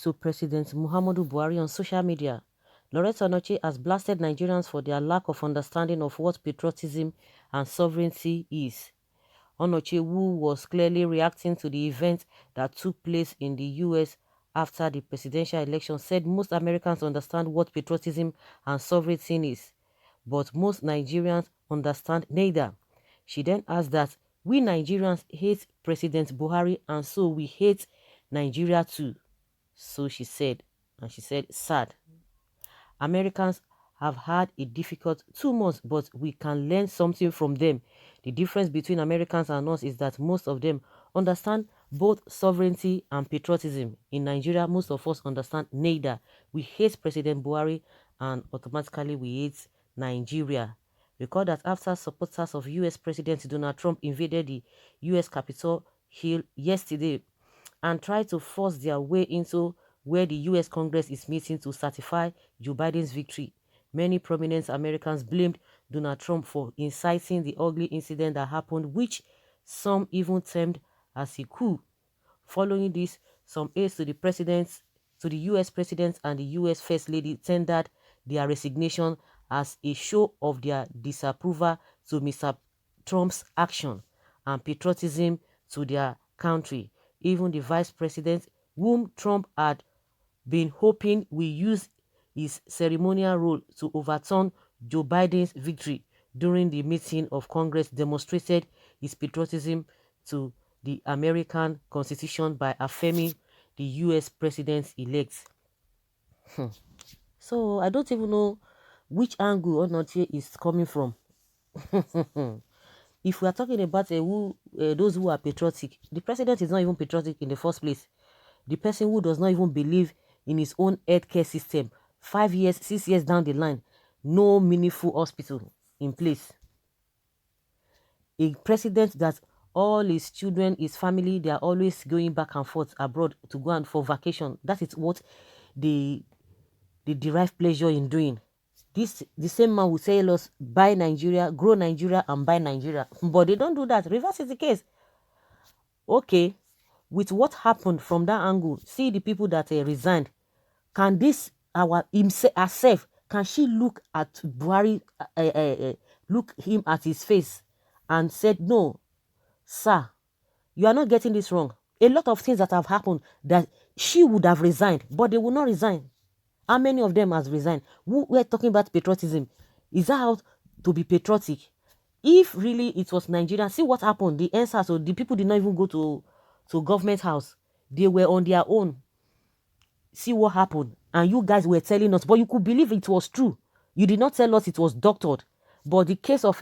to President Muhammadu Buhari on social media. LAURETTA ONOCHIE has blasted Nigerians for their lack of understanding of what patriotism and sovereignty is. ONOCHIE, who was clearly reacting to the event that took place in the US after the presidential election, said most Americans understand what patriotism and sovereignty is, but most Nigerians understand neither. She then asked that we Nigerians hate President Buhari and so we hate Nigeria too. So she said, and she said, sad. Americans have had a difficult 2 months, but we can learn something from them. The difference between Americans and us is that most of them understand both sovereignty and patriotism. In Nigeria, most of us understand neither. We hate President Buhari and automatically we hate Nigeria. Recall that after supporters of US President Donald Trump invaded the US Capitol Hill yesterday and tried to force their way into where the US Congress is meeting to certify Joe Biden's victory, many prominent Americans blamed Donald Trump for inciting the ugly incident that happened, which some even termed as a coup. Following this, some aides to the US president and the US First Lady tendered their resignation as a show of their disapproval to Mr. Trump's action and patriotism to their country. Even the vice president, whom Trump had been hoping will use his ceremonial role to overturn Joe Biden's victory during the meeting of Congress, demonstrated his patriotism to the American Constitution by affirming the US president-elect. So I don't even know which angle ONOCHIE is coming from. If we are talking about those who are patriotic, the president is not even patriotic in the first place. The person who does not even believe in his own healthcare system, 5 years, 6 years down the line, no meaningful hospital in place. A president that all his children, his family, they are always going back and forth abroad to go and for vacation. That is what they derive pleasure in doing. The same man will tell us, buy Nigeria, grow Nigeria, and buy Nigeria. But they don't do that. Reverse is the case. Okay, with what happened from that angle, see the people that resigned. Can this herself, can she look at Buhari, look him at his face and said, no, sir, you are not getting this wrong. A lot of things that have happened that she would have resigned, but they will not resign. How many of them has resigned? We're talking about patriotism. Is that how to be patriotic? If really it was Nigeria, see what happened. The answer, so the people did not even go to government house. They were on their own. See what happened. And you guys were telling us, but you could believe it was true. You did not tell us it was doctored. But the case of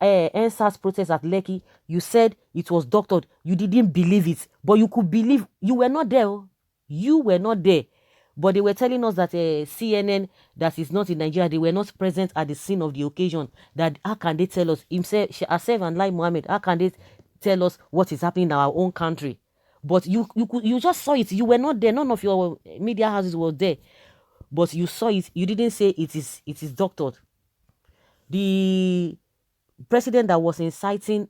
NSAS protest at Lekki, you said it was doctored. You didn't believe it. But you could believe. You were not there. You were not there. But they were telling us that CNN that is not in Nigeria, they were not present at the scene of the occasion. That how can they tell us, herself and Lai Mohammed, how can they tell us what is happening in our own country? But you just saw it. You were not there. None of your media houses were there. But you saw it. You didn't say it is doctored. The president that was inciting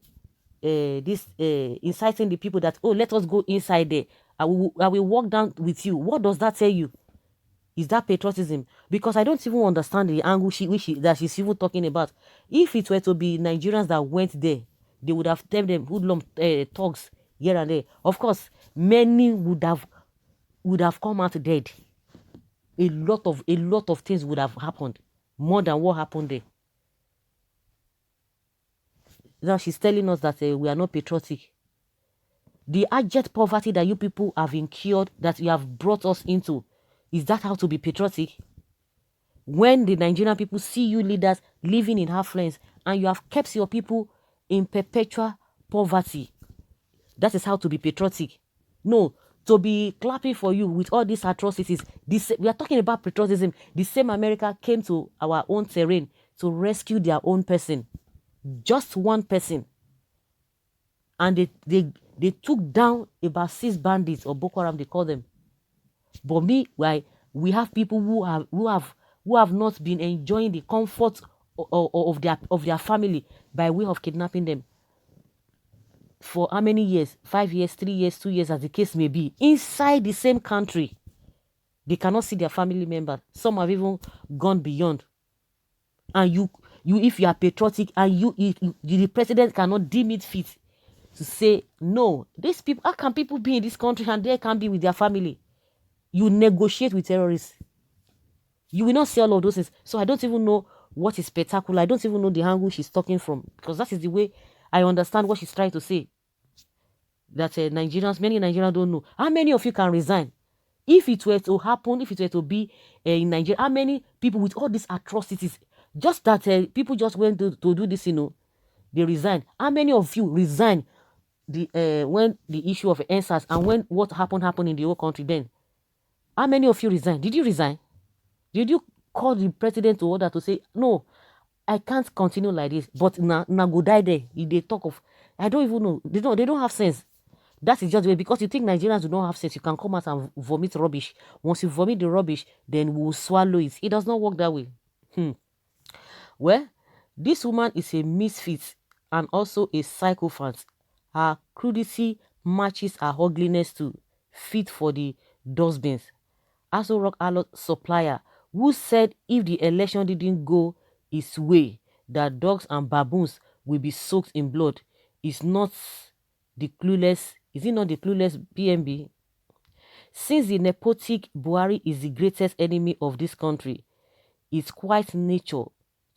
inciting the people that, oh, let us go inside there. I will walk down with you. What does that tell you? Is that patriotism? Because I don't even understand the angle that she's even talking about. If it were to be Nigerians that went there, they would have told them hoodlum thugs here and there. Of course, many would have come out dead. A lot of things would have happened, more than what happened there. Now she's telling us that we are not patriotic. The abject poverty that you people have incurred, that you have brought us into, is that how to be patriotic? When the Nigerian people see you leaders living in affluence and you have kept your people in perpetual poverty, that is how to be patriotic. No, to be clapping for you with all these atrocities. We are talking about patriotism. The same America came to our own terrain to rescue their own person. Just one person. And they took down about 6 bandits, or Boko Haram they call them. But we have people who have not been enjoying the comfort of their family by way of kidnapping them. for how many years? 5 years, 3 years, 2 years, as the case may be, inside the same country. They cannot see their family members. Some have even gone beyond. And you if you are patriotic and the president cannot deem it fit to say, no, these people, how can people be in this country and they can't be with their family? You negotiate with terrorists. You will not say all of those things. So I don't even know what is spectacular. I don't even know the angle she's talking from, because that is the way I understand what she's trying to say. That Nigerians, many Nigerians don't know. How many of you can resign? If it were to happen, if it were to be in Nigeria, how many people with all these atrocities, just that people just went to do this, they resign. How many of you resign when the issue of answers and when what happened in the whole country then? How many of you resign? Did you resign? Did you call the president to order to say, no, I can't continue like this, but na go die there? If they talk of, I don't even know. They don't have sense. That is just the way, because you think Nigerians do not have sense. You can come out and vomit rubbish. Once you vomit the rubbish, then we'll swallow it. It does not work that way. Well, this woman is a misfit and also a psychopath. Her crudity matches her ugliness too. Fit for the dustbins. Aso Rock Alot supplier, who said if the election didn't go his way, that dogs and baboons will be soaked in blood, is not the clueless. Is it not the clueless PMB? Since the nepotic Buhari is the greatest enemy of this country, it's quite nature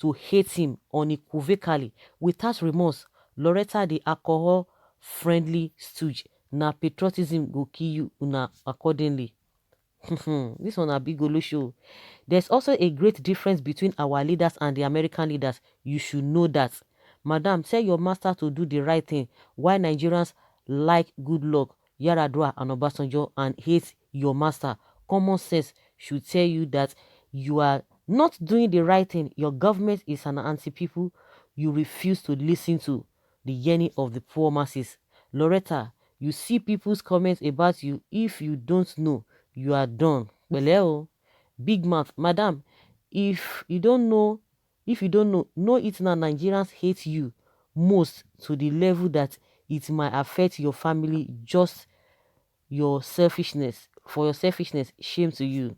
to hate him unequivocally, without remorse. Lauretta, the alcohol-friendly stooge, na patriotism go kill you una accordingly. This one a big olo show. There's also a great difference between our leaders and the American leaders. You should know that. Madam, tell your master to do the right thing. Why Nigerians like good luck, Yaradua and Obasanjo, and hate your master? Common sense should tell you that you are not doing the right thing. Your government is an anti-people. You refuse to listen to the yearning of the poor masses. Lauretta, you see people's comments about you. If you don't know, you are done. Well, big mouth. Madam, if you don't know, know it now. Nigerians hate you most to the level that it might affect your family. Just your selfishness. For your selfishness, shame to you.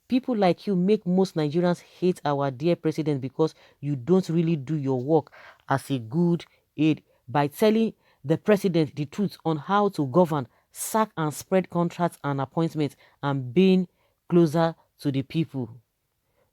People like you make most Nigerians hate our dear president, because you don't really do your work as a good aid by telling the president the truth on how to govern, sack and spread contracts and appointments, and being closer to the people.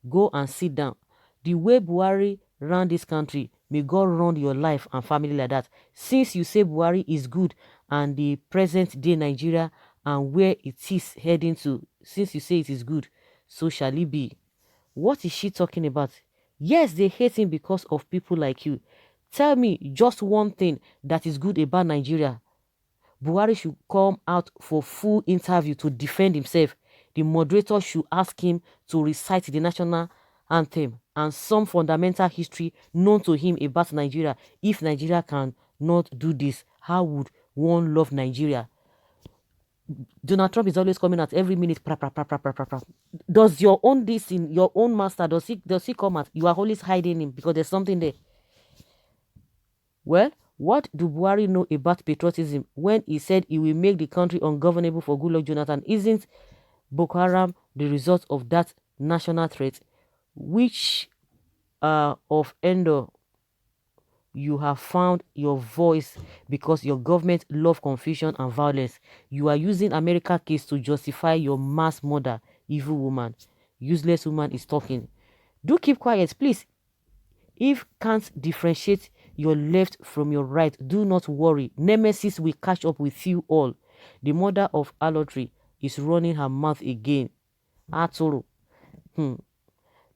Go and sit down. The way Buhari ran this country, may God run your life and family like that. Since you say Buhari is good and the present day Nigeria and where it is heading to, since you say it is good, so shall it be. What is she talking about? Yes, they hate him because of people like you. Tell me just one thing that is good about Nigeria. Buhari should come out for full interview to defend himself. The moderator should ask him to recite the national anthem and some fundamental history known to him about Nigeria. If Nigeria cannot do this, how would one love Nigeria? Donald Trump is always coming at every minute. Does your own this in your own master? Does he come at? You are always hiding him because there's something there. Well, what do Buhari know about patriotism when he said he will make the country ungovernable for Goodluck Jonathan? Isn't Boko Haram the result of that national threat? Which of Endor you have found your voice because your government love confusion and violence. You are using America case to justify your mass murder. Evil woman. Useless woman is talking. Do keep quiet, please. If can't differentiate your left from your right, do not worry. Nemesis will catch up with you all. The mother of Alotri is running her mouth again. Atoro.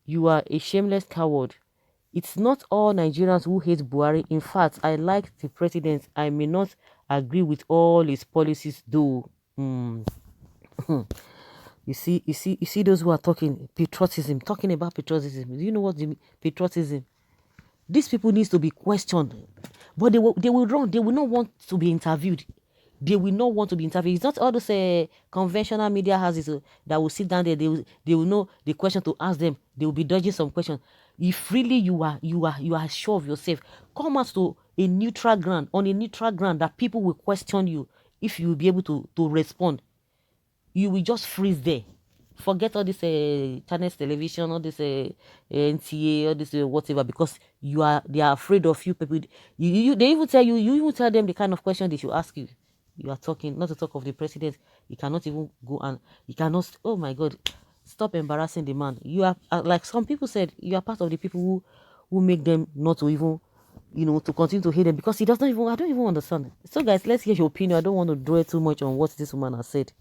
You are a shameless coward. It's not all Nigerians who hate Buhari. In fact, I like the president. I may not agree with all his policies, though. You see those who are talking talking about patriotism. Do you know what the patriotism? These people need to be questioned, but they will run. They will not want to be interviewed. They will not want to be interviewed. It's not all those conventional media houses that will sit down there. They will know the question to ask them. They will be dodging some questions. If really you are sure of yourself, come out to a neutral ground, on a neutral ground that people will question you. If you will be able to respond, you will just freeze there. Forget all this channels television, all this NTA, all this whatever, because they are afraid of you people. They even tell you even tell them the kind of question they should ask you. You are talking, not to talk of the president. You cannot even go and you cannot. Oh my God, stop embarrassing the man. You are like some people said, you are part of the people who make them not to even, to continue to hate them, because he does not even. I don't even understand. So guys, let's hear your opinion. I don't want to dwell too much on what this woman has said.